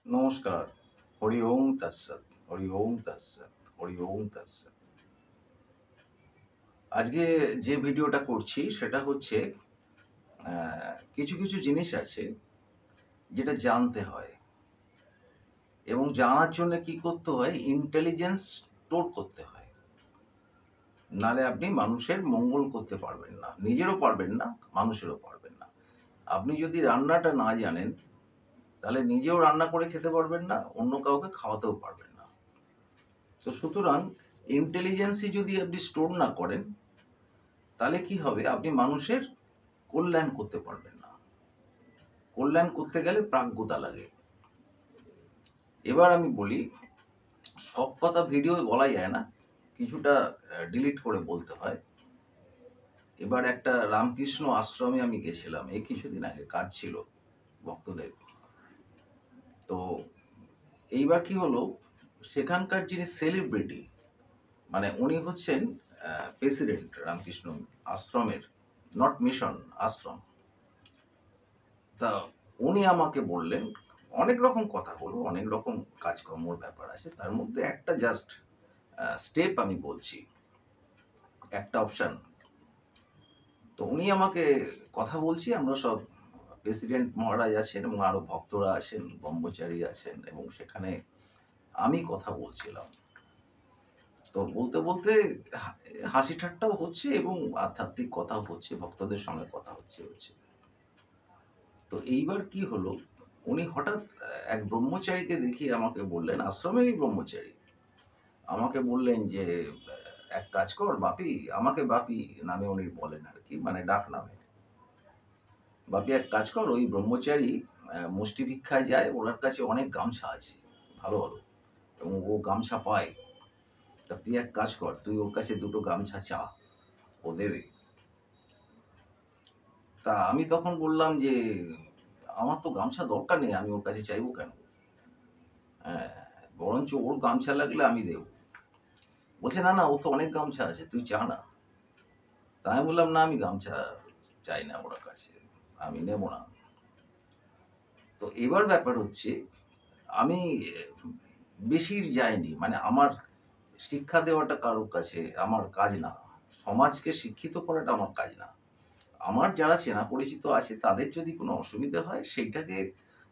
নমস্কার। হরি ওম তৎসৎ, হরি ওম তৎসৎ, হরি ওম তৎসৎ। আজকে যে ভিডিওটা করছি সেটা হচ্ছে কিছু জিনিস আছে যেটা জানতে হয় এবং জানার জন্য কি করতে হয়? ইন্টেলিজেন্স স্টোর করতে হয়। নাহলে আপনি মানুষের মঙ্গল করতে পারবেন না। নিজেরও পারবেন না, মানুষেরও পারবেন না। আপনি যদি রান্নাটা না জানেন, তাহলে নিজেও রান্না করে খেতে পারবেন না, অন্য কাউকে খাওয়াতেও পারবেন না। তো সুতরাং ইন্টেলিজেন্সই যদি আপনি স্টোর না করেন, তাহলে কি হবে? আপনি মানুষের কল্যাণ করতে পারবেন না। কল্যাণ করতে গেলে প্রাজ্ঞতা লাগে। এবার আমি বলি, সব কথা ভিডিওয় বলা যায় না। কিছুটা ডিলিট করে বলতে হয়। এবার একটা রামকৃষ্ণ আশ্রমে আমি গেছিলাম এই কিছুদিন আগে, কাজ ছিল ভক্তদের। তো এইবার কি হলো, সেখানকার যিনি সেলিব্রিটি, মানে উনি হচ্ছেন প্রেসিডেন্ট রামকৃষ্ণ আশ্রমের, নট মিশন, আশ্রম। তা উনি আমাকে বললেন, অনেক রকম কথা হলো, অনেক রকম কাজকর্মর ব্যাপার আছে। তার মধ্যে একটা জাস্ট স্টেপ আমি বলছি, একটা অপশন। তো উনি আমাকে কথা বলছি, আমরা সব প্রেসিডেন্ট মহারাজ আছেন এবং আরো ভক্তরা আছেন, ব্রহ্মচারী আছেন এবং সেখানে আমি কথা বলছিলাম। তো বলতে হাসি ঠাট্টাও হচ্ছে এবং আধ্যাত্মিক কথাও হচ্ছে, ভক্তদের সঙ্গে কথা হচ্ছে। তো এইবার কি হলো, উনি হঠাৎ এক ব্রহ্মচারীকে দেখিয়ে আমাকে বললেন, আশ্রমেরই ব্রহ্মচারী। আমাকে বললেন যে, "এক কাজ কর বাপি", আমাকে বাপি নামে উনি বলেন আরকি, মানে ডাক নামে। "বাপি এক কাজ কর, ওই ব্রহ্মচারী মুষ্টি ভিক্ষায় যায়, ওনার কাছে অনেক গামছা আছে, ভালো এবং ও গামছা পায়। তা তুই এক কাজ কর, তুই ওর কাছে ২ টো গামছা চা, ও দেবে।" তা আমি তখন বললাম যে, "আমার তো গামছা দরকার নেই, আমি ওর কাছে চাইবো কেন? হ্যাঁ, বরঞ্চ ওর গামছা লাগলে আমি দেব।" বলছে, "না, ওর তো অনেক গামছা আছে, তুই চা না।" তা আমি বললাম, "না, আমি গামছা চাই না ওনার কাছে। আমি নেব না।" তো এবার ব্যাপার হচ্ছে, আমি বেশি যাইনি। মানে আমার শিক্ষা দেওয়াটা কারোর কাছে আমার কাজ না। সমাজকে শিক্ষিত করাটা আমার কাজ না। আমার যারা চেনা পরিচিত আছে তাদের যদি কোনো অসুবিধা হয় সেইটাকে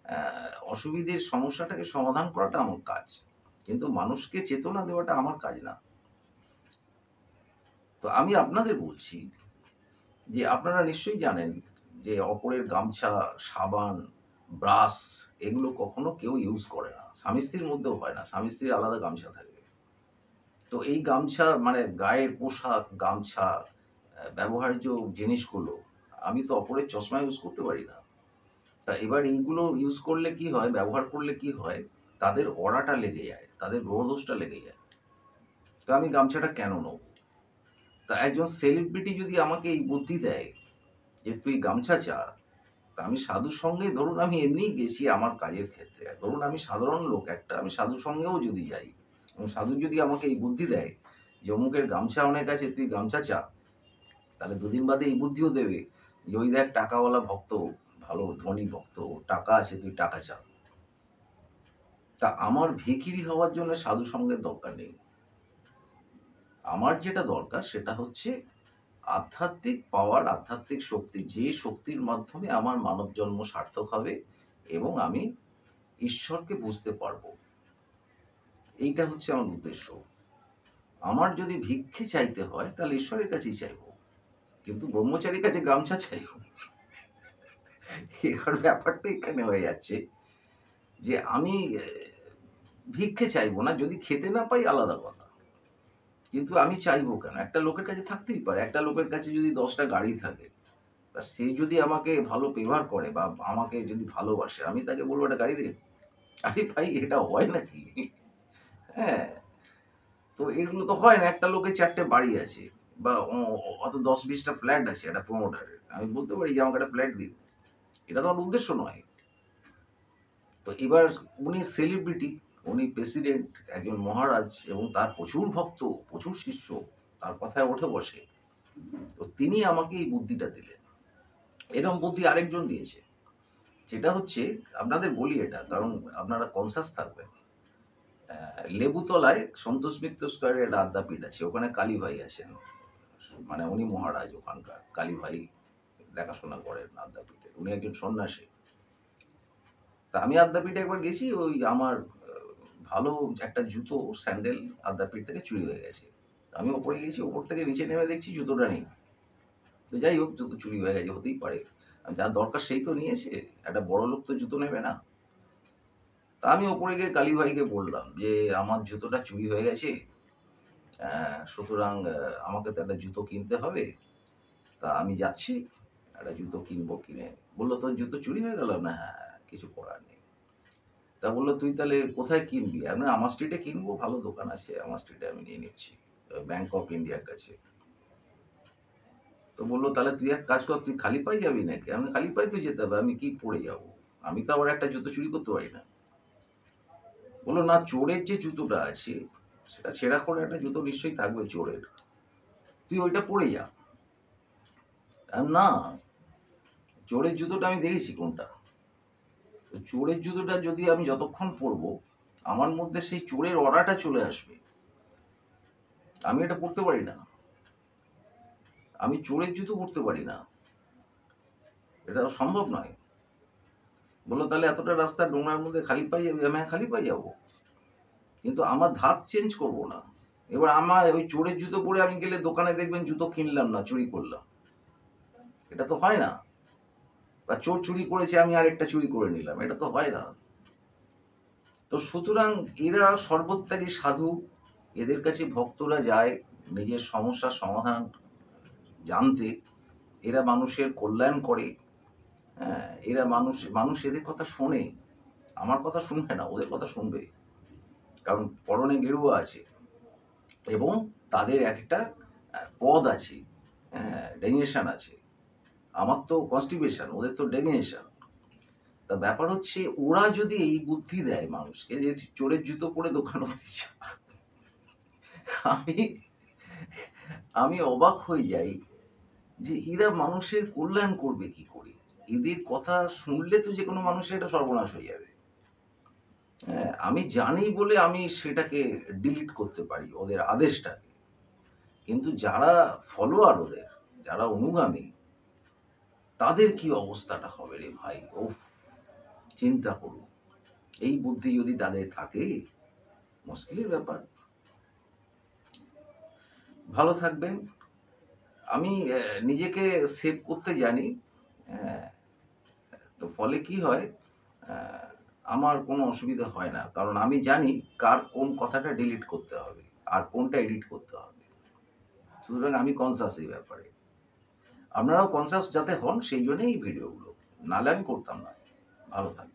অ্যা অসুবিধের সমস্যাটাকে সমাধান করাটা আমার কাজ। কিন্তু মানুষকে চেতনা দেওয়াটা আমার কাজ না। তো আমি আপনাদের বলছি যে আপনারা নিশ্চয়ই জানেন যে অপরের গামছা, সাবান, ব্রাশ এগুলো কখনো কেউ ইউজ করে না। স্বামী-স্ত্রীর মধ্যেও হয় না। স্বামী-স্ত্রীর আলাদা গামছা থাকে। তো এই গামছা মানে গায়ের পোশাক, গামছা, ব্যবহার্য জিনিসগুলো আমি তো অপরের চশমা ইউজ করতে পারি না। তা এবার এইগুলো ইউজ করলে কি হয়, ব্যবহার করলে কি হয়, তাদের অরাটা লেগে যায়। তাদের গ্রহদোষটা লেগে যায়। তো আমি গামছাটা কেন নেব? তা একজন সেলিব্রিটি যদি আমাকে এই বুদ্ধি দেয় যে, "তুই গামছা চা", তা আমি সাধুর সঙ্গে, ধরুন আমি এমনিই গেছি আমার কাজের ক্ষেত্রে। ধরুন আমি সাধারণ লোক একটা, আমি সাধুর সঙ্গেও যদি যাই এবং সাধু যদি আমাকে এই বুদ্ধি দেয় যে, "অমুকের গামছা অনেক আছে, তুই গামছা চা", তাহলে ২ দিন বাদে এই বুদ্ধিও দেবে যে, "ওই দেখ টাকাওয়ালা ভক্ত, ভালো ধনী ভক্ত, ওর টাকা আছে, তুই টাকা চা।" তা আমার ভিখিরি হওয়ার জন্য সাধু সঙ্গের দরকার নেই। আমার যেটা দরকার সেটা হচ্ছে আধ্যাত্মিক পাওয়ার, আধ্যাত্মিক শক্তি। যে শক্তির মাধ্যমে আমার মানব জন্ম সার্থক হবে এবং আমি ঈশ্বরকে বুঝতে পারবো। এইটা হচ্ছে আমার উদ্দেশ্য। আমার যদি ভিক্ষে চাইতে হয় তাহলে ঈশ্বরের কাছেই চাইবো। কিন্তু ব্রহ্মচারীর কাছে গামছা চাইবো। এবার ব্যাপারটা এখানে হয়ে যাচ্ছে যে আমি ভিক্ষে চাইবো না। যদি খেতে না পাই আলাদা কথা। কিন্তু আমি চাইবো কেন? একটা লোকের কাছে থাকতেই পারে। একটা লোকের কাছে যদি ১০ টা গাড়ি থাকে, তা সে যদি আমাকে ভালো ব্যবহার করে বা আমাকে যদি ভালোবাসে, আমি তাকে বলব, "একটা গাড়ি দে।" আরে ভাই, এটা হয় নাকি? হ্যাঁ? তো এগুলো তো হয় না। একটা লোকের ৪ টে বাড়ি আছে বা অত ১০-২০ টা ফ্ল্যাট আছে একটা প্রমোটারের। আমি বলতে পারি যে, "আমাকে একটা ফ্ল্যাট দিন।" এটা তো আমার উদ্দেশ্য নয়। তো এবার উনি সেলিব্রিটি, উনি প্রেসিডেন্ট, একজন মহারাজ এবং তার প্রচুর ভক্ত, প্রচুর শিষ্য, তার কথায় ওঠে বসে। তো তিনি আমাকে এই বুদ্ধিটা দিলেন। এরকম বুদ্ধি আরেকজন দিয়েছে যেটা হচ্ছে, আপনাদের বলি এটা কারণ আপনারা কনসাস থাকবেন। লেবুতলায় সন্তোষ মিত্র স্কোয়ারে একটা আদ্যাপীঠ আছে, ওখানে কালী ভাই আছেন, মানে উনি মহারাজ ওখানকার, কালী ভাই দেখাশোনা করেন আদ্যাপীঠে, উনি একজন সন্ন্যাসী। তা আমি আদ্যাপীঠে একবার গেছি, ওই আমার ভালো একটা জুতো স্যান্ডেল আদ্যাপীঠ থেকে চুরি হয়ে গেছে। আমি ওপরে গেছি, ওপর থেকে নিচে নেমে দেখছি জুতোটা নেই। তো যাই হোক, জুতো চুরি হয়ে গেছে, হতেই পারে, যার দরকার সেই তো নিয়েছে, একটা বড় লোক তো জুতো নেবে না। তা আমি ওপরে গিয়ে কালী ভাইকে বললাম যে আমার জুতোটা চুরি হয়ে গেছে, সুতরাং আমাকে তো একটা জুতো কিনতে হবে। তা আমি যাচ্ছি, একটা জুতো কিনবো, কিনে বললো তোর জুতো চুরি হয়ে গেল না, হ্যাঁ কিছু করার নেই। তা বললো তুই তাহলে কোথায় কিনবি? আমি আমার স্ট্রিটে কিনবো, ভালো দোকান আছে আমার স্ট্রিটে, আমি নিয়ে নিচ্ছি, ব্যাংক অফ ইন্ডিয়ার কাছে। তো বললো তাহলে তুই এক কাজ কর, তুই খালি পায়ে যাবি নাকি? আমি খালি পায়ে তো যেতে হবে, আমি কি পরে যাবো? আমি তো আবার একটা জুতো চুরি করতে পারি না। বললো না, চোরের যে জুতোটা আছে সেটা ছেঁড়া করে একটা জুতো নিশ্চয়ই থাকবে চোরের, তুই ওইটা পরে যা। না, চোরের জুতোটা আমি দেখেছি কোনটা। তো চোরের জুতোটা যদি আমি যতক্ষণ পরবো, আমার মধ্যে সেই চোরের অরাটা চলে আসবে, আমি এটা পরতে পারি না। আমি চোরের জুতো পরতে পারি না, এটা সম্ভব নয়। বললো তাহলে এতটা রাস্তা নোংরার মধ্যে খালি পায়ে যাবি? আমি হ্যাঁ, খালি পায়ে যাবো, কিন্তু আমার ধাত চেঞ্জ করব না। এবার আমার ওই চোরের জুতো পরে আমি গেলে দোকানে দেখবেন জুতো কিনলাম না, চুরি করলাম, এটা তো হয় না। বা চোর চুরি করেছে, আমি আরেকটা চুরি করে নিলাম, এটা তো হয় না। তো সুতরাং এরা সর্বত্যাগী সাধু, এদের কাছে ভক্তরা যায় নিজের সমস্যার সমাধান জানতে, এরা মানুষের কল্যাণ করে। হ্যাঁ, এরা মানুষ এদের কথা শোনে, আমার কথা শুনবে না, ওদের কথা শুনবে, কারণ পরনে গেরুয়া আছে এবং তাদের একটা পদ আছে, ডেনিয়েশন আছে। আমার তো কনস্টিপেশন, ওদের তো ডেনিয়েশন। তা ব্যাপার হচ্ছে, ওরা যদি এই বুদ্ধি দেয় মানুষকে যে চোরের জুতো পরে দোকান অবধি যা, আমি আমি অবাক হয়ে যাই যে এরা মানুষের কল্যাণ করবে কি করে। এদের কথা শুনলে তো যে কোনো মানুষের এটা সর্বনাশ হয়ে যাবে। হ্যাঁ, আমি জানি বলে আমি সেটাকে ডিলিট করতে পারি ওদের আদেশটাকে, কিন্তু যারা ফলোয়ার ওদের, যারা অনুগামী, তাদের কি অবস্থাটা হবে রে ভাই! উফ! চিন্তা করুন। এই বুদ্ধি যদি তাদের থাকে, মুশকিলের ব্যাপার। ভালো থাকবেন। আমি নিজেকে সেভ করতে জানি। অ্যা তো ফলে কি হয়, অ্যা আমার কোনো অসুবিধা হয় না। কারণ আমি জানি কার কোন কথাটা ডিলিট করতে হবে আর কোনটা এডিট করতে হবে। সুতরাং আমি কনশাস এই ব্যাপারে। আপনারাও কনশাস যাতে হন, সেইজন্যই এই ভিডিওগুলো। নাহলে আমি করতাম না। ভালো থাকবেন।